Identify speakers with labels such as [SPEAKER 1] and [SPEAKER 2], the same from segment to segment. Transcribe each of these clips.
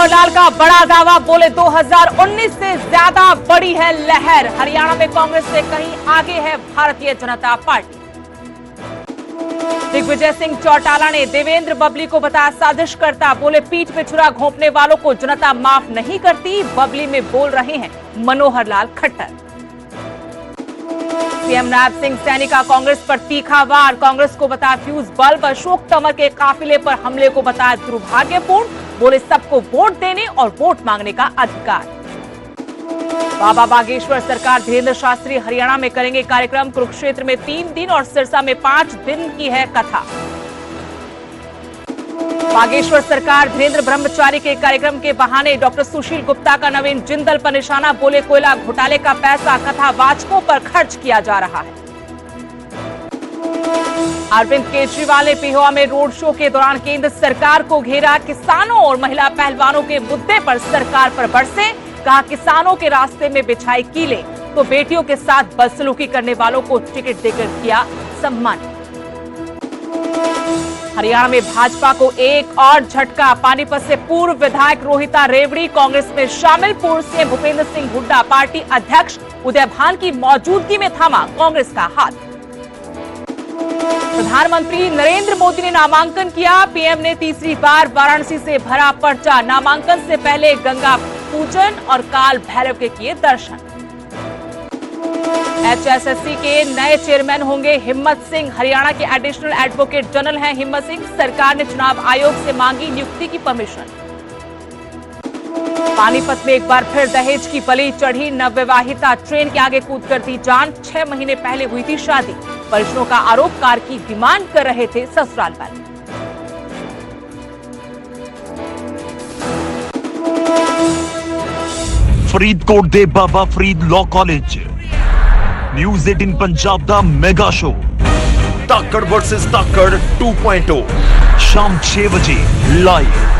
[SPEAKER 1] मनोहर लाल का बड़ा दावा, बोले 2019 से ज्यादा बड़ी है लहर। हरियाणा में कांग्रेस से कहीं आगे है भारतीय जनता पार्टी। दिग्विजय सिंह चौटाला ने देवेंद्र बबली को बताया साजिशकर्ता, बोले पीठ पे छुरा घोंपने वालों को जनता माफ नहीं करती। बबली में बोल रहे हैं मनोहर लाल खट्टर। सीएम नैब सिंह सैनी का कांग्रेस पर तीखा वार, कांग्रेस को बताया फ्यूज बल्ब। अशोक तंवर के काफिले पर हमले को बताया दुर्भाग्यपूर्ण, बोले सबको वोट देने और वोट मांगने का अधिकार। बाबा बागेश्वर सरकार धीरेन्द्र शास्त्री हरियाणा में करेंगे कार्यक्रम। कुरुक्षेत्र में 3 दिन और सिरसा में 5 दिन की है कथा। बागेश्वर सरकार धीरेन्द्र ब्रह्मचारी के कार्यक्रम के बहाने डॉक्टर सुशील गुप्ता का नवीन जिंदल पर निशाना, बोले कोयला घोटाले का पैसा कथावाचकों पर खर्च किया जा रहा है। अरविंद केजरीवाल ने पेहोवा में रोड शो के दौरान केंद्र सरकार को घेरा। किसानों और महिला पहलवानों के मुद्दे पर सरकार पर बरसे, कहा किसानों के रास्ते में बिछाई कीले तो बेटियों के साथ बदसलूकी करने वालों को टिकट देकर किया सम्मान। हरियाणा में भाजपा को एक और झटका, पानीपत से पूर्व विधायक रोहिता रेवड़ी कांग्रेस में शामिल। पूर्व सीएम भूपेंद्र सिंह हुड्डा पार्टी अध्यक्ष उदय भान की मौजूदगी में थामा कांग्रेस का हाथ। प्रधानमंत्री नरेंद्र मोदी ने नामांकन किया, पीएम ने तीसरी बार वाराणसी से भरा पर्चा। नामांकन से पहले गंगा पूजन और काल भैरव के किए दर्शन। एचएसएससी के नए चेयरमैन होंगे हिम्मत सिंह, हरियाणा के एडिशनल एडवोकेट जनरल हैं हिम्मत सिंह। सरकार ने चुनाव आयोग से मांगी नियुक्ति की परमिशन। पानीपत में एक बार फिर दहेज की बलि चढ़ी नवविवाहिता, ट्रेन के आगे कूद कर दी जान। 6 महीने पहले हुई थी शादी, परिजनों का आरोप कार की डिमांड कर रहे थे ससुराल वाले।
[SPEAKER 2] फरीदकोट दे Baba Farid Law College News 18 Punjab दा मेगा शो धाकड़ वर्सेस धाकड़ 2.0 शाम 6 बजे लाइव।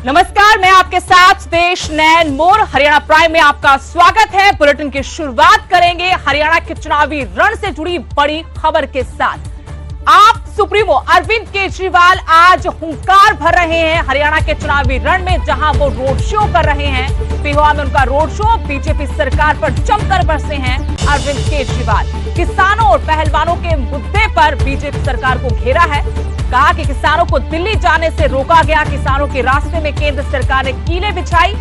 [SPEAKER 1] नमस्कार, मैं आपके साथ देश नैन मोर, हरियाणा प्राइम में आपका स्वागत है। बुलेटिन की शुरुआत करेंगे हरियाणा के चुनावी रण से जुड़ी बड़ी खबर के साथ। आप सुप्रीमो अरविंद केजरीवाल आज हुंकार भर रहे हैं हरियाणा के चुनावी रण में, जहां वो रोड शो कर रहे हैं। पेहोवा में उनका रोड शो, बीजेपी सरकार पर जमकर बरसे हैं अरविंद केजरीवाल। किसानों और पहलवानों के मुद्दे पर बीजेपी सरकार को घेरा है, कहा कि किसानों को दिल्ली जाने से रोका गया। किसानों के रास्ते में केंद्र सरकार ने कीलें बिछाई,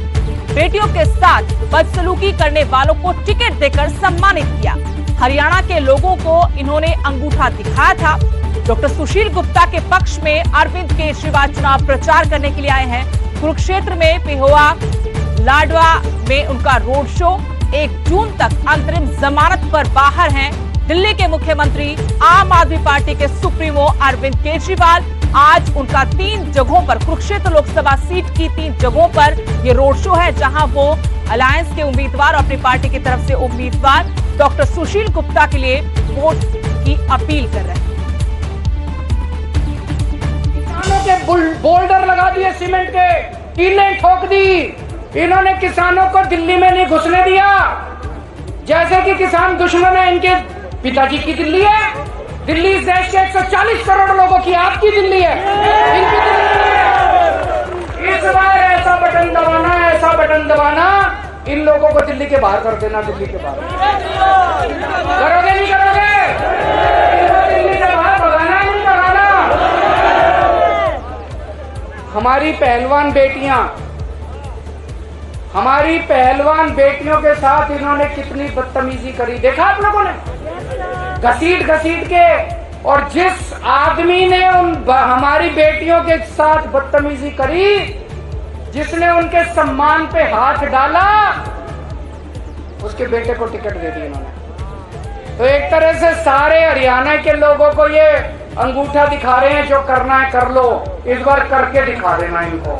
[SPEAKER 1] बेटियों के साथ बदसलूकी करने वालों को टिकट देकर सम्मानित किया। हरियाणा के लोगों को इन्होंने अंगूठा दिखाया था। डॉक्टर सुशील गुप्ता के पक्ष में अरविंद केजरीवाल चुनाव प्रचार करने के लिए आए हैं। कुरुक्षेत्र में, पेहोवा, लाडवा में उनका रोड शो। 1 जून तक अंतरिम जमानत पर बाहर हैं दिल्ली के मुख्यमंत्री आम आदमी पार्टी के सुप्रीमो अरविंद केजरीवाल। आज उनका 3 जगहों पर, कुरुक्षेत्र लोकसभा सीट की 3 जगहों पर ये रोड शो है, जहां वो अलायंस के उम्मीदवार और अपनी पार्टी की तरफ से उम्मीदवार डॉक्टर सुशील गुप्ता के लिए वोट की अपील कर रहे हैं।
[SPEAKER 3] किसानों के बोल्डर लगा दिए, सीमेंट के कीलें ठोक दी। इन्होंने किसानों को दिल्ली में नहीं घुसने दिया। जैसे कि किसान दुश्मन है, इनके पिताजी की दिल्ली है। दिल्ली इस देश के 140 करोड़ लोगों की आपकी दिल्ली है, इनकी दिल्ली है। इस बार ऐसा बटन दबाना, ऐसा बटन दबाना, इन लोगों को दिल्ली के बाहर कर देना। दिल्ली के बाहर करोगे नहीं करोगे? दिल्ली के बाहर भगाना नहीं भगाना। हमारी पहलवान बेटियां, हमारी पहलवान बेटियों के साथ इन्होंने कितनी बदतमीजी करी, देखा आप लोगों ने? घसीट घसीट के। और जिस आदमी ने हमारी बेटियों के साथ बदतमीजी करी, जिसने उनके सम्मान पे हाथ डाला, उसके बेटे को टिकट दे दी इन्होंने। तो एक तरह से सारे हरियाणा के लोगों को ये अंगूठा दिखा रहे हैं, जो करना है कर लो, इस बार करके दिखा देना इनको।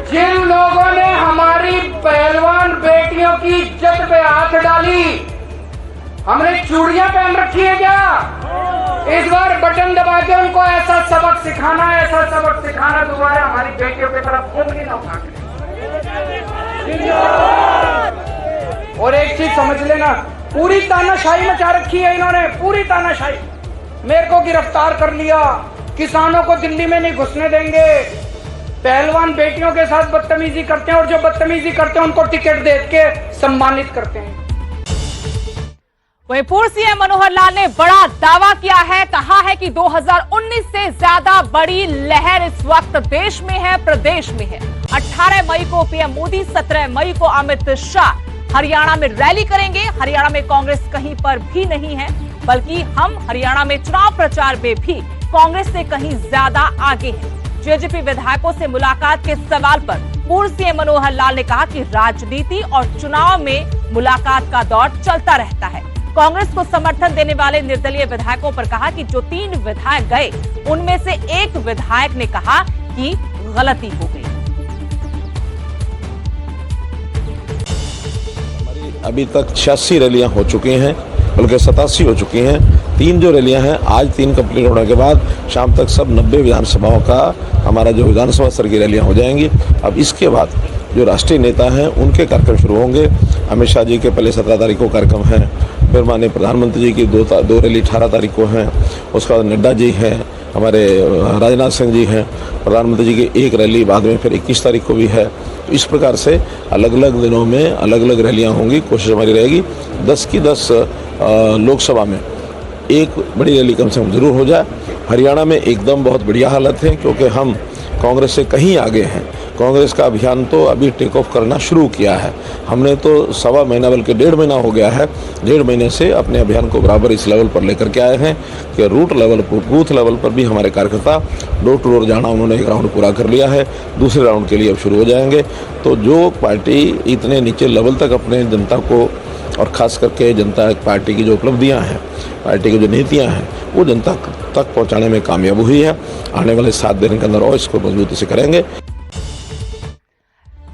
[SPEAKER 3] जिन लोगों ने हमारी पहलवान बेटियों की इज्जत पे हाथ डाली, हमने चूड़ियां पहन रखी है क्या? इस बार बटन दबा के उनको ऐसा सबक सिखाना दोबारा हमारी बेटियों की तरफ उंगली ना उठा। और एक चीज समझ लेना, पूरी तानाशाही मचा रखी है इन्होंने, पूरी तानाशाही। मेरे को गिरफ्तार कर लिया, किसानों को दिल्ली में नहीं घुसने देंगे, पहलवान बेटियों के साथ बदतमीजी करते हैं और जो बदतमीजी करते हैं उनको टिकट दे के सम्मानित करते हैं।
[SPEAKER 1] वहीं पूर्व सीएम मनोहर लाल ने बड़ा दावा किया है, कहा है कि 2019 से ज्यादा बड़ी लहर इस वक्त देश में है, प्रदेश में है। 18 मई को पीएम मोदी, 17 मई को अमित शाह हरियाणा में रैली करेंगे। हरियाणा में कांग्रेस कहीं पर भी नहीं है, बल्कि हम हरियाणा में चुनाव प्रचार में भी कांग्रेस से कहीं ज्यादा आगे हैं। जेजेपी विधायकों से मुलाकात के सवाल पर पूर्व सीएम मनोहर लाल ने कहा कि राजनीति और चुनाव में मुलाकात का दौर चलता रहता है। कांग्रेस को समर्थन देने वाले निर्दलीय विधायकों पर कहा कि जो 3 विधायक गए उनमें से एक विधायक ने कहा कि गलती हो गई।
[SPEAKER 4] अभी तक 86 रैलियां हो चुकी हैं, बल्कि 87 हो चुकी हैं। 3 जो रैलियां हैं, आज 3 कंप्लीट होने के बाद शाम तक सब 90 विधानसभाओं का हमारा जो विधानसभा स्तर की रैलियां हो जाएंगी। अब इसके बाद जो राष्ट्रीय नेता हैं उनके कार्यक्रम शुरू होंगे। अमित शाह जी के पहले 17 तारीख को कार्यक्रम है, फिर माननीय प्रधानमंत्री जी की दो रैली 18 तारीख को हैं, उसके बाद नड्डा जी हैं, हमारे राजनाथ सिंह जी हैं, प्रधानमंत्री जी की एक रैली बाद में फिर 21 तारीख को भी है। तो इस प्रकार से अलग अलग दिनों में अलग अलग रैलियां होंगी। कोशिश हमारी रहेगी 10 की 10 लोकसभा में एक बड़ी रैली कम से कम जरूर हो जाए। हरियाणा में एकदम बहुत बढ़िया हालत है, क्योंकि हम कांग्रेस से कहीं आगे हैं। कांग्रेस का अभियान तो अभी टेक ऑफ करना शुरू किया है। हमने तो 1.25 महीना बल्कि 1.5 महीना हो गया है, 1.5 महीने से अपने अभियान को बराबर इस लेवल पर लेकर के आए हैं कि रूट लेवल पर, बूथ लेवल पर भी हमारे कार्यकर्ता डोर टू डोर जाना उन्होंने एक राउंड पूरा कर लिया है। दूसरे राउंड के लिए अब शुरू हो जाएंगे। तो जो पार्टी इतने नीचे लेवल तक अपने जनता को, और खास करके जनता पार्टी की जो उपलब्धियां हैं, पार्टी की जो नीतियां हैं, वो जनता तक पहुंचाने में कामयाब हुई है। आने वाले 7 दिन के अंदर और इसको मजबूती से करेंगे।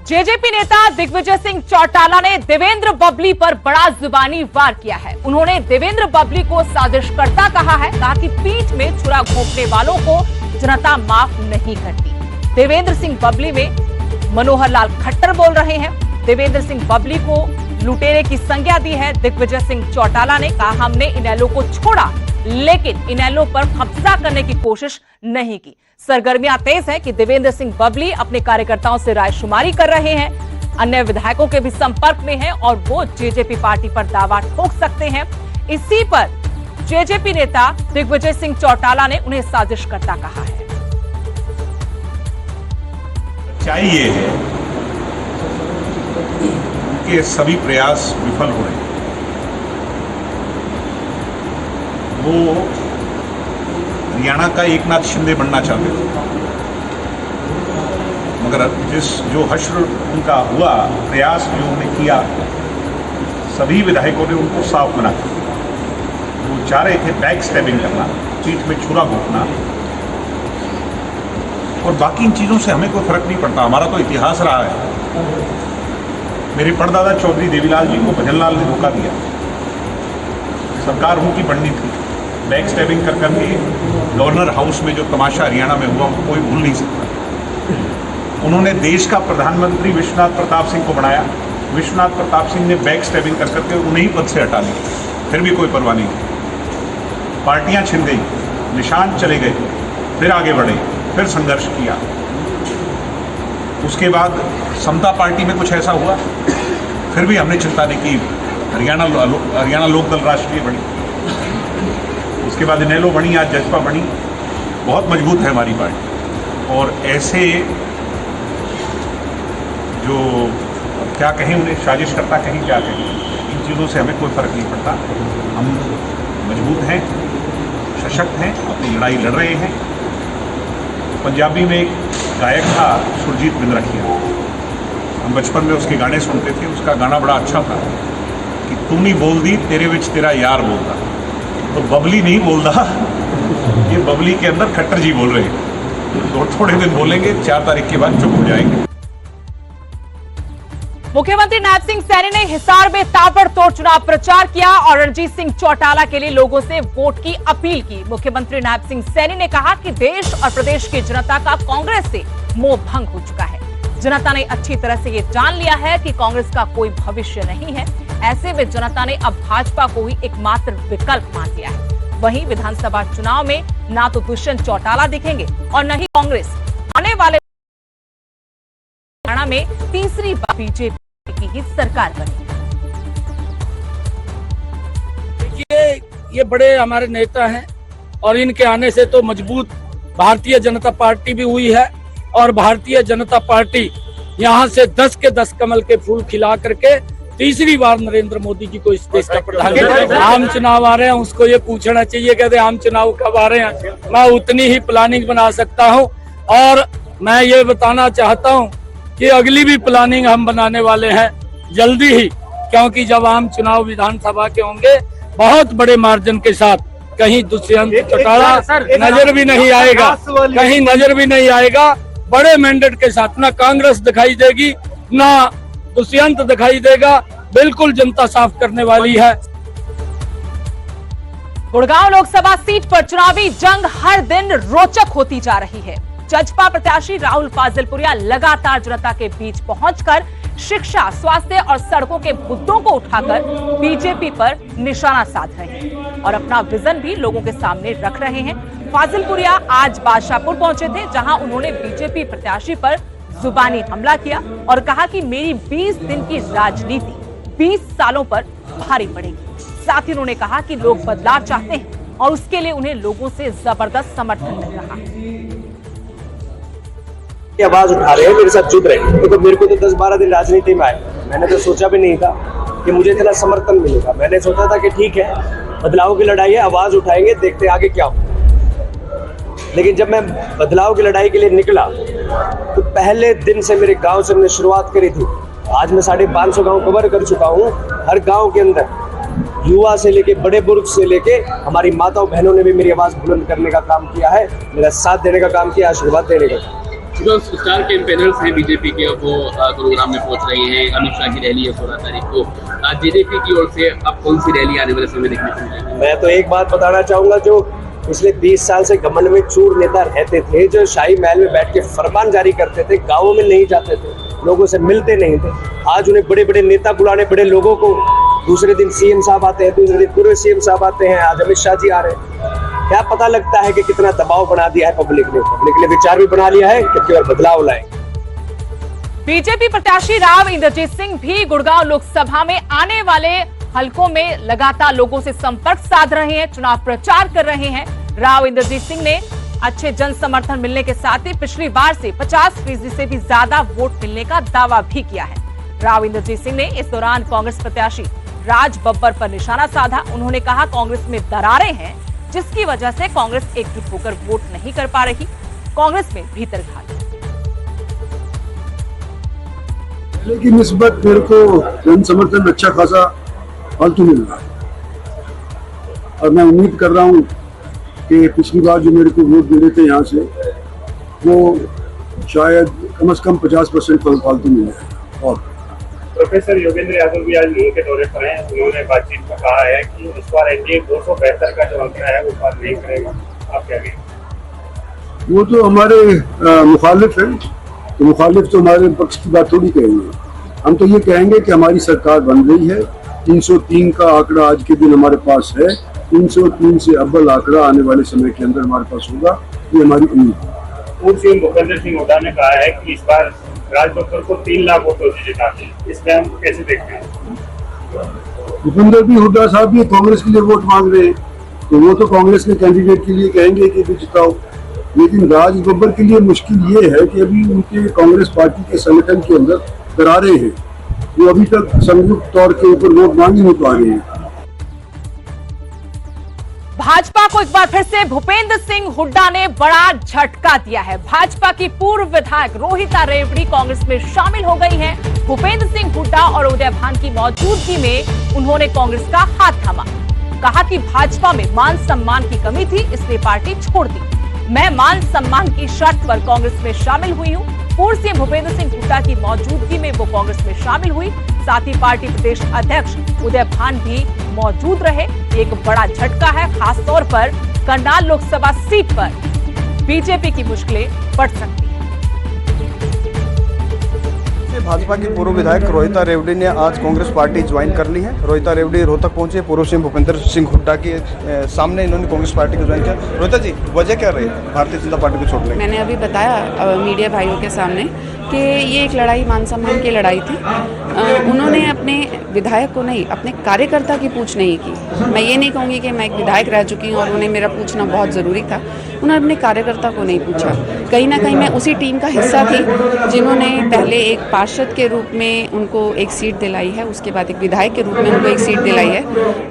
[SPEAKER 1] जेजेपी नेता दिग्विजय सिंह चौटाला ने देवेंद्र बबली पर बड़ा जुबानी वार किया है। उन्होंने देवेंद्र बबली को साजिशकर्ता कहा है, कहा कि पीठ में छुरा घोंपने वालों को जनता माफ नहीं करती। देवेंद्र सिंह बबली में मनोहर लाल खट्टर बोल रहे हैं। देवेंद्र सिंह बबली को लुटेरे की संज्ञा दी है। दिग्विजय सिंह चौटाला ने कहा, हमने इनेलो को छोड़ा लेकिन इनेलो पर कब्जा करने की कोशिश नहीं की। सरगर्मियां तेज है कि देवेंद्र सिंह बबली अपने कार्यकर्ताओं से रायशुमारी कर रहे हैं, अन्य विधायकों के भी संपर्क में हैं और वो जेजेपी पार्टी पर दावा ठोक सकते हैं। इसी पर जेजेपी नेता दिग्विजय सिंह चौटाला ने उन्हें साजिशकर्ता कहा है।
[SPEAKER 5] चाहिए है कि सभी प्रयास विफल हो रहे हैं। वो हरियाणा का एकनाथ शिंदे बनना चाहते थे, मगर जो हश्र उनका हुआ, प्रयास जो उन्होंने किया, सभी विधायकों ने उनको साफ मना किया। वो चाह रहे थे बैक स्टैबिंग करना, पीठ में छुरा घोंपना, और बाकी इन चीज़ों से हमें कोई फर्क नहीं पड़ता। हमारा तो इतिहास रहा है। मेरे परदादा चौधरी देवीलाल जी को भजनलाल ने धोखा दिया, सरकार उनकी बननी थी। बैक स्टैबिंग कर करके गवर्नर हाउस में जो तमाशा हरियाणा में हुआ वो कोई भूल नहीं सकता। उन्होंने देश का प्रधानमंत्री विश्वनाथ प्रताप सिंह को बनाया। विश्वनाथ प्रताप सिंह ने बैक स्टैबिंग कर करके उन्हें ही पद से हटा दिया, फिर भी कोई परवाह नहीं की। पार्टियां छिन गई, निशान चले गए, फिर आगे बढ़े, फिर संघर्ष किया। उसके बाद समता पार्टी में कुछ ऐसा हुआ, फिर भी हमने चिंता नहीं की। हरियाणा लोकदल राष्ट्रीय बनी, उसके बाद इनेलो बनी, आज जसपा बनी। बहुत मजबूत है हमारी पार्टी। और ऐसे जो क्या कहें उन्हें, साजिश करता कहीं क्या कहें, इन चीज़ों से हमें कोई फर्क नहीं पड़ता। हम मजबूत हैं, सशक्त हैं, अपनी लड़ाई लड़ रहे हैं। पंजाबी में एक गायक था सुरजीत बिंद्रखिया, हम बचपन में उसके गाने सुनते थे। उसका गाना बड़ा अच्छा था कि तू नहीं बोल दी तेरे विच तेरा यार बोलता। तो बबली नहीं बोल रहा, ये बबली के अंदर खट्टर जी बोल रहे हैं। तो थोड़े दिन बोलेंगे, 4 तारीख के बाद चुप हो जाएंगे।
[SPEAKER 1] मुख्यमंत्री नायब सिंह सैनी ने हिसार में ताबड़तोड़ चुनाव प्रचार किया और रणजीत सिंह चौटाला के लिए लोगों से वोट की अपील की। मुख्यमंत्री नायब सिंह सैनी ने कहा कि देश और प्रदेश की जनता का कांग्रेस से मोह भंग हो चुका है। जनता ने अच्छी तरह से ये जान लिया है कि कांग्रेस का कोई भविष्य नहीं है। ऐसे में जनता ने अब भाजपा को ही एकमात्र विकल्प मान लिया है। वहीं विधानसभा चुनाव में ना तो दुष्यंत चौटाला दिखेंगे और न ही कांग्रेस। आने वाले हरियाणा में तीसरी बार बीजेपी की ही सरकार बनी।
[SPEAKER 6] देखिए, ये बड़े हमारे नेता हैं और इनके आने से तो मजबूत भारतीय जनता पार्टी भी हुई है और भारतीय जनता पार्टी यहाँ से 10 के 10 कमल के फूल खिला करके तीसरी बार नरेंद्र मोदी जी को इस देश का प्रधानमंत्री। आम चुनाव आ रहे हैं, उसको ये पूछना चाहिए कहते आम चुनाव कब आ रहे हैं। मैं उतनी ही प्लानिंग बना सकता हूँ और मैं ये बताना चाहता हूँ कि अगली भी प्लानिंग हम बनाने वाले हैं जल्दी ही, क्योंकि जब आम चुनाव विधानसभा के होंगे बहुत बड़े मार्जिन के साथ, कहीं दुष्यंत चौटाला नजर भी नहीं आएगा, कहीं नजर भी नहीं आएगा। बड़े मैंडेट के साथ ना कांग्रेस दिखाई देगी ना दुष्यंत दिखाई देगा। बिल्कुल जनता साफ करने वाली है।
[SPEAKER 1] गुड़गांव लोकसभा सीट पर चुनावी जंग हर दिन रोचक होती जा रही है। जजपा प्रत्याशी राहुल फाजिलपुरिया लगातार जनता के बीच पहुंचकर शिक्षा, स्वास्थ्य और सड़कों के मुद्दों को उठाकर बीजेपी पर निशाना साध रहे हैं और अपना विजन भी लोगों के सामने रख रहे हैं। फाजिलपुरिया आज बादशाहपुर पहुंचे थे, जहां उन्होंने बीजेपी प्रत्याशी पर जुबानी हमला किया और कहा कि मेरी 20 दिन की राजनीति 20 सालों पर भारी पड़ेगी। साथ ही उन्होंने कहा कि लोग बदलाव चाहते हैं और उसके लिए उन्हें लोगों से जबरदस्त समर्थन मिल रहा है।
[SPEAKER 7] आवाज उठा रहे हैं, मेरे साथ जुड़ रहे हैं। तो मेरे को तो 10-12 दिन राजनीति में आए, मैंने तो सोचा भी नहीं था कि मुझे इतना समर्थन मिलेगा। मैंने सोचा था कि ठीक है, बदलाव की लड़ाई है, आवाज उठाएंगे, देखते आगे क्या हो। लेकिन जब मैं बदलाव की लड़ाई के लिए निकला तो पहले दिन से मेरे गांव से हमने शुरुआत करी थी। आज मैं 550 गांव कवर कर चुका हूं। हर गांव के अंदर युवा से लेके बड़े बुजुर्ग से लेके हमारी माताओं बहनों ने भी मेरी आवाज बुलंद करने का काम किया है, मेरा साथ देने का काम किया, आशीर्वाद देने का।
[SPEAKER 8] जो स्टार कैंपेनर्स हैं बीजेपी के, वो गुरुग्राम में पहुंच रहे हैं। अमित शाह की रैली है 16 तारीख को। जेजेपी की ओर से अब कौन सी रैली आने वाले समय देखने को मिलेगी?
[SPEAKER 7] मैं तो एक बात बताना चाहूंगा, जो पिछले 20 साल से घमंड में चूर नेता रहते थे, जो शाही महल में बैठ के फरमान जारी करते थे, गाँवों में नहीं जाते थे, लोगों से मिलते नहीं थे, आज उन्हें बड़े बड़े नेता बुलाने, बड़े लोगों को, दूसरे दिन सीएम साहब आते हैं, दूसरे दिन पूर्व सीएम साहब आते हैं, आज अमित शाह जी आ रहे हैं। क्या पता लगता है कि कितना दबाव बना दिया है पब्लिक ने विचार भी बना लिया है कि केवल बदलाव लाए।
[SPEAKER 1] बीजेपी प्रत्याशी राव इंद्रजीत सिंह भी गुड़गांव लोकसभा में आने वाले हलकों में लगातार लोगों से संपर्क साध रहे हैं, चुनाव प्रचार कर रहे हैं। राव इंद्रजीत सिंह ने अच्छे जन समर्थन मिलने के साथ ही पिछली बार से 50% से भी ज्यादा वोट मिलने का दावा भी किया है। राव इंद्रजीत सिंह ने इस दौरान कांग्रेस प्रत्याशी राज बब्बर पर निशाना साधा। उन्होंने कहा कांग्रेस में दरारें हैं, जिसकी वजह से कांग्रेस एकजुट होकर वोट नहीं कर पा रही। कांग्रेस में भीतरघात।
[SPEAKER 9] लेकिन इस बार मेरे को जन समर्थन अच्छा खासा फालतू मिल रहा है और मैं उम्मीद कर रहा हूँ कि पिछली बार जो मेरे को वोट मिले थे यहाँ से, वो शायद कम से कम 50% फालतू मिले। और
[SPEAKER 10] प्रोफेसर योगेंद्र यादव भी आज लोगों के दौरे पर हैं। उन्होंने बातचीत में कहा है कि इस बार एनडीए 272 का जो आंकड़ा है वो पार नहीं करेगा। आप क्या कहेंगे?
[SPEAKER 9] वो तो हमारे मुखालिफ हैं, तो मुखालिफ तो हमारे पक्ष की बात थोड़ी कहेंगे। हम तो ये कहेंगे कि हमारी सरकार बन रही है। 303 का आंकड़ा आज के दिन हमारे पास है। 303 से अव्वल आंकड़ा आने वाले समय के अंदर हमारे पास होगा, ये हमारी उम्मीद है।
[SPEAKER 10] पूर्व सीएम भूपेंद्र सिंह हुड्डा ने कहा है कि इस बार राज बब्बर को 3 लाख वोटों से जिताते हैं। इसमें हम कैसे देखते हैं?
[SPEAKER 9] भूपेंद्र भी हुड्डा साहब भी कांग्रेस के लिए वोट मांग रहे हैं, तो वो तो कांग्रेस के कैंडिडेट के लिए कहेंगे कि भी जिताओ। लेकिन राज बब्बर के लिए मुश्किल ये है कि अभी उनके कांग्रेस पार्टी के संगठन के अंदर दरारें हैं, वो अभी तक संयुक्त तौर के ऊपर वोट मांग ही नहीं पा रहे हैं।
[SPEAKER 1] भाजपा को एक बार फिर से भूपेंद्र सिंह हुड्डा ने बड़ा झटका दिया है। भाजपा की पूर्व विधायक रोहिता रेवड़ी कांग्रेस में शामिल हो गई हैं। भूपेंद्र सिंह हुड्डा और उदय भान की मौजूदगी में उन्होंने कांग्रेस का हाथ थामा। कहा कि भाजपा में मान सम्मान की कमी थी, इसलिए पार्टी छोड़ दी। मैं मान सम्मान की शर्त पर कांग्रेस में शामिल हुई हूं। पूर्व सीएम भूपेंद्र सिंह हुड्डा की मौजूदगी में वो कांग्रेस में शामिल हुई। साथ ही पार्टी प्रदेश अध्यक्ष उदय भान भी मौजूद रहे। एक बड़ा झटका है, खासतौर पर करनाल लोकसभा सीट पर बीजेपी की मुश्किलें बढ़ सकती हैं।
[SPEAKER 11] भाजपा की पूर्व विधायक रोहिता रेवड़ी ने आज कांग्रेस पार्टी ज्वाइन कर ली है। रोहिता रेवड़ी रोहतक पहुंचे, पूर्व सीएम भूपेंद्र सिंह हुड्डा के सामने इन्होंने कांग्रेस पार्टी को ज्वाइन किया। रोहिता जी, वजह क्या रही भारतीय जनता पार्टी को छोड़ने की?
[SPEAKER 12] मैंने अभी बताया मीडिया भाइयों के सामने कि ये एक लड़ाई मान सम्मान की लड़ाई थी। उन्होंने अपने विधायक को नहीं, अपने कार्यकर्ता की पूछ नहीं की। मैं ये नहीं कहूँगी कि मैं एक विधायक रह चुकी हूँ और उन्हें मेरा पूछना बहुत ज़रूरी था। उन्होंने अपने कार्यकर्ता को नहीं पूछा। कहीं ना कहीं मैं उसी टीम का हिस्सा थी जिन्होंने पहले एक पार्षद के रूप में उनको एक सीट दिलाई है, उसके बाद एक विधायक के रूप में उनको एक सीट दिलाई है,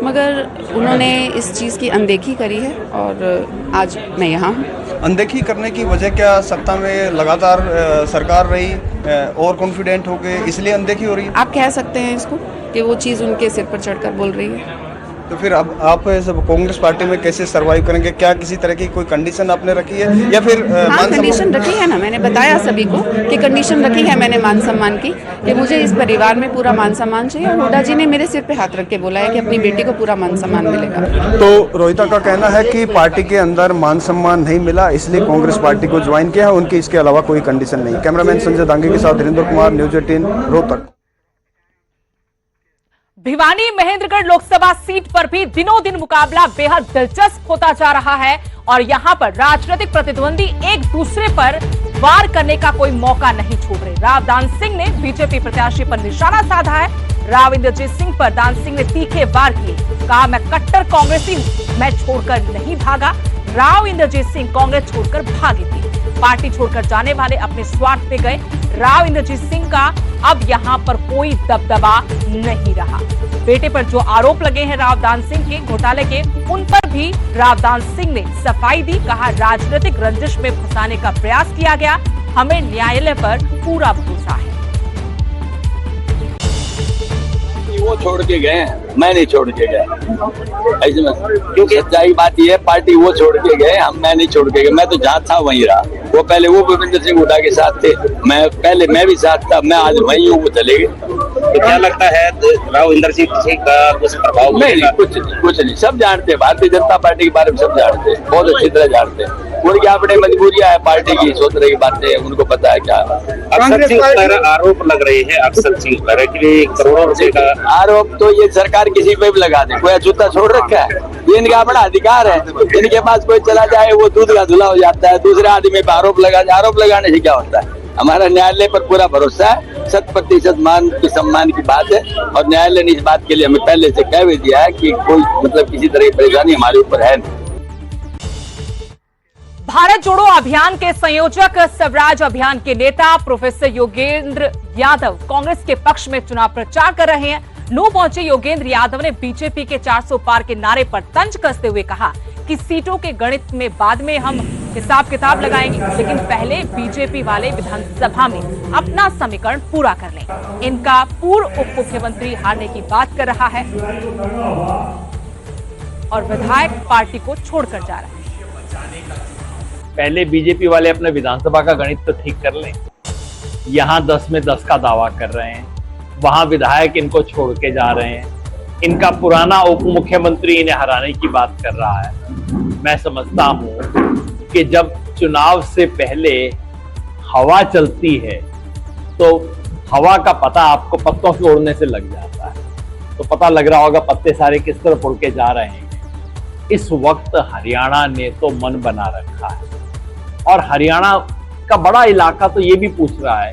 [SPEAKER 12] मगर उन्होंने इस चीज़ की अनदेखी करी है और आज मैं यहाँ हूँ।
[SPEAKER 11] अनदेखी करने की वजह क्या? सत्ता में लगातार सरकार रही और कॉन्फिडेंट हो गए, इसलिए अनदेखी हो रही है?
[SPEAKER 12] आप कह सकते हैं इसको कि वो चीज़ उनके सिर पर चढ़कर बोल रही है।
[SPEAKER 11] तो फिर अब आप सब कांग्रेस पार्टी में कैसे सरवाइव करेंगे? क्या किसी तरह की कोई कंडीशन आपने रखी है या फिर
[SPEAKER 12] हाँ, कंडीशन रखी है ना। मैंने बताया सभी को कि कंडीशन रखी है मैंने मान सम्मान की, कि मुझे इस परिवार में पूरा मान सम्मान चाहिए। और हुड्डा जी ने मेरे सिर पे हाथ रख के बोला है कि अपनी बेटी को पूरा मान सम्मान मिलेगा।
[SPEAKER 11] तो रोहिता का कहना है कि पार्टी के अंदर मान सम्मान नहीं मिला, इसलिए कांग्रेस पार्टी को ज्वाइन किया है। उनकी इसके अलावा कोई कंडीशन नहीं। कैमरामैन संजय दांगे के साथ धीरेन्द्र कुमार, न्यूज 18 रोहतक।
[SPEAKER 1] भिवानी महेंद्रगढ़ लोकसभा सीट पर भी दिनों दिन मुकाबला बेहद दिलचस्प होता जा रहा है और यहां पर राजनीतिक प्रतिद्वंदी एक दूसरे पर वार करने का कोई मौका नहीं छोड़ रहे। राव दान सिंह ने बीजेपी प्रत्याशी पर निशाना साधा है। राव इंद्रजीत सिंह पर दान सिंह ने तीखे वार किए। कहा, मैं कट्टर कांग्रेसी हूं, मैं छोड़कर नहीं भागा। राव इंद्रजीत सिंह कांग्रेस छोड़कर भागे थे। पार्टी छोड़कर जाने वाले अपने स्वार्थ पे गए। राव इंद्रजीत सिंह का अब यहां पर कोई दबदबा नहीं रहा। बेटे पर जो आरोप लगे हैं राव दान सिंह के घोटाले के, उन पर भी राव दान सिंह ने सफाई दी। कहा, राजनीतिक रंजिश में फंसाने का प्रयास किया गया, हमें न्यायालय पर पूरा भरोसा है।
[SPEAKER 13] वो छोड़ के गए, मैं नहीं छोड़ के गया। ऐसे में क्योंकि सच्चाई बात यह है, पार्टी वो छोड़ के गए, मैं नहीं छोड़ के गया। मैं तो जहाँ था वहीं रहा। वो पहले वो भूपेंद्र सिंह हुड्डा के साथ थे, मैं भी साथ था, मैं आज वहीं हूँ, वो चले गए।
[SPEAKER 10] तो क्या लगता है राव इंद्रजीत सिंह का कुछ प्रभाव?
[SPEAKER 13] नहीं, कुछ नहीं। सब जानते हैं, भारतीय जनता पार्टी के बारे में सब जानते हैं, बहुत अच्छी तरह जानते हैं। उनकी अपने मजबूरियां है, पार्टी की सोच रही बातें उनको पता है क्या।
[SPEAKER 10] अक्सर सिंह पर आरोप लग रहे हैं, अक्सर सिंह पर कि करोड़ों रुपए का
[SPEAKER 13] आरोप तो ये सरकार किसी पे भी लगा दे, कोई अछूता छोड़ रखा है, ये इनका अपना अधिकार है। इनके पास कोई चला जाए वो दूध का धुला हो जाता है, दूसरे आदमी पे आरोप लगाने से क्या होता है? हमारा न्यायालय पर पूरा भरोसा है, 100% मान की सम्मान की बात है और न्यायालय ने इस बात के लिए हमें पहले से कह भी दिया है कि कोई मतलब किसी तरह की परेशानी हमारे ऊपर है नहीं।
[SPEAKER 1] भारत जोड़ो अभियान के संयोजक स्वराज अभियान के नेता प्रोफेसर योगेंद्र यादव कांग्रेस के पक्ष में चुनाव प्रचार कर रहे हैं। नू पहुंचे योगेंद्र यादव ने बीजेपी के 400 पार के नारे पर तंज कसते हुए कहा कि सीटों के गणित में बाद में हम हिसाब किताब लगाएंगे, लेकिन पहले बीजेपी वाले विधानसभा में अपना समीकरण पूरा कर लें। इनका पूर्व उप मुख्यमंत्री हारने की बात कर रहा है और विधायक पार्टी को छोड़कर जा रहा है।
[SPEAKER 14] पहले बीजेपी वाले अपने विधानसभा का गणित तो ठीक कर लें। यहाँ 10 में 10 का दावा कर रहे हैं, वहां विधायक इनको छोड़ के जा रहे हैं। इनका पुराना उप मुख्यमंत्री इन्हें हराने की बात कर रहा है। मैं समझता हूं कि जब चुनाव से पहले हवा चलती है तो हवा का पता आपको पत्तों के उड़ने से लग जाता है, तो पता लग रहा होगा पत्ते सारे किस तरफ उड़ के जा रहे हैं। इस वक्त हरियाणा ने तो मन बना रखा है और हरियाणा का बड़ा इलाका तो ये भी पूछ रहा है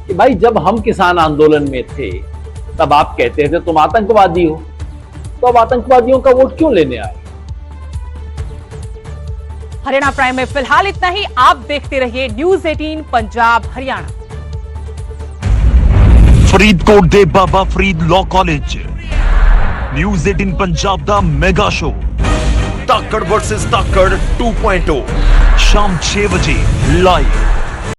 [SPEAKER 14] कि भाई जब हम किसान आंदोलन में थे तब आप कहते थे तुम आतंकवादी हो, तो अब आतंकवादियों का वोट क्यों लेने आए?
[SPEAKER 1] हरियाणा प्राइम में फिलहाल इतना ही। आप देखते रहिए न्यूज 18 पंजाब हरियाणा।
[SPEAKER 2] फरीदकोट दे Baba Farid Law College News 18 Punjab दा मेगा शो ताकड़ वर्सेस ताकड़ 2.0 शाम 6 बजे लाइव।